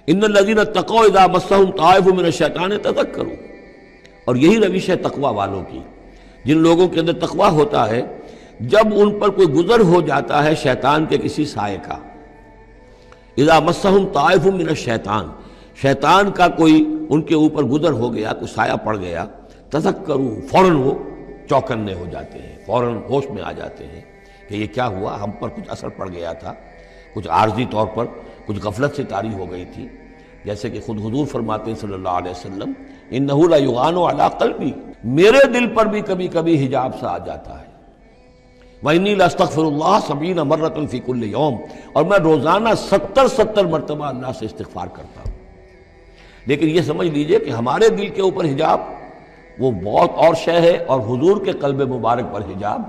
ان الذین اتقوا اذا مسهم طائف من الشیطان تذکروا، اور یہی روش ہے تقوی والوں کی، جن لوگوں کے اندر تقوی ہوتا ہے جب ان پر کوئی گزر ہو جاتا ہے شیطان کے کسی سائے کا، اذا مسهم طائف من الشیطان، شیطان کا کوئی ان کے اوپر گزر ہو گیا، کوئی سایہ پڑ گیا، تذکروا، فوراً وہ چوکنے ہو جاتے ہیں، فوراً ہوش میں آ جاتے ہیں کہ یہ کیا ہوا، ہم پر کچھ اثر پڑ گیا تھا، کچھ عارضی طور پر کچھ غفلت سے طاری ہو گئی تھی، جیسے کہ خود حضور فرماتے ہیں صلی اللہ علیہ وسلم انہ لا یغان علی قلبی، میرے دل پر بھی کبھی کبھی حجاب سا آ جاتا ہے، وانی لاستغفر اللہ 70 مرۃ فی کل یوم، اور میں روزانہ 70 مرتبہ اللہ سے استغفار کرتا ہوں۔ لیکن یہ سمجھ لیجئے کہ ہمارے دل کے اوپر حجاب وہ بہت اور شے ہے، اور حضور کے قلب مبارک پر حجاب،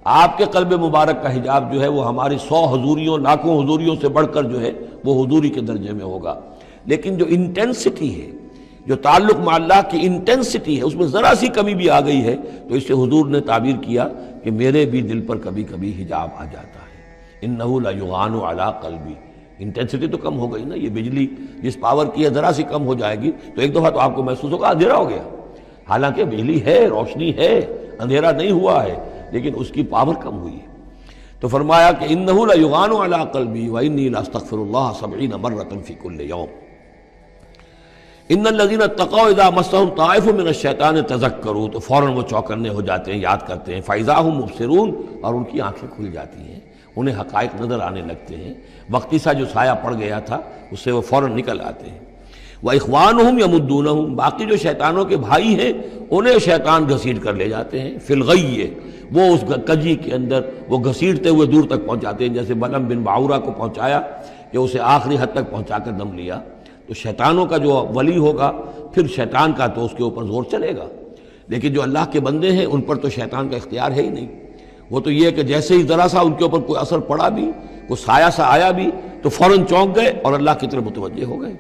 آپ کے قلب مبارک کا حجاب جو ہے وہ ہماری 100 حضوریوں لاکھوں حضوریوں سے بڑھ کر جو ہے وہ حضوری کے درجے میں ہوگا۔ لیکن جو انٹینسٹی ہے، جو تعلق مع اللہ کی انٹینسٹی ہے، اس میں ذرا سی کمی بھی آ گئی ہے تو اس سے حضور نے تعبیر کیا کہ میرے بھی دل پر کبھی کبھی حجاب آ جاتا ہے، انہ لا یغان علی قلبی، انٹینسٹی تو کم ہو گئی نا، یہ بجلی جس پاور کی ہے ذرا سی کم ہو جائے گی تو ایک دفعہ تو آپ کو محسوس ہوگا اندھیرا ہو گیا، حالانکہ بجلی ہے، روشنی ہے، اندھیرا نہیں ہوا ہے، لیکن اس کی پاور کم ہوئی ہے۔ تو فرمایا کہ انہ لا یغان علی قلبی وانی لاستغفر اللہ 70 مرۃ فی کل یوم۔ ان الذین اتقوا اذا مسهم طائف من الشیطان تذکروا، تو فوراً وہ چوکنے ہو جاتے ہیں، یاد کرتے ہیں، فاذا هم مبصرون، اور ان کی آنکھیں کھل جاتی ہیں، انہیں حقائق نظر آنے لگتے ہیں، وقتی سا جو سایہ پڑ گیا تھا اس سے وہ فوراً نکل آتے ہیں۔ وَإِخْوَانُهُمْ يَمُدُّونَهُمْ، باقی جو شیطانوں کے بھائی ہیں انہیں شیطان گھسیٹ کر لے جاتے ہیں، فی الغی، وہ اس کجی کے اندر وہ گھسیٹتے ہوئے دور تک پہنچاتے ہیں، جیسے بلعم بن باعورہ کو پہنچایا کہ اسے آخری حد تک پہنچا کر دم لیا۔ تو شیطانوں کا جو ولی ہوگا پھر شیطان کا تو اس کے اوپر زور چلے گا، لیکن جو اللہ کے بندے ہیں ان پر تو شیطان کا اختیار ہے ہی نہیں، وہ تو یہ کہ جیسے ہی ذرا سا ان کے اوپر کوئی اثر پڑا بھی، کوئی سایہ سا آیا بھی تو فوراً چونک گئے اور اللہ کی طرف متوجہ ہو گئے۔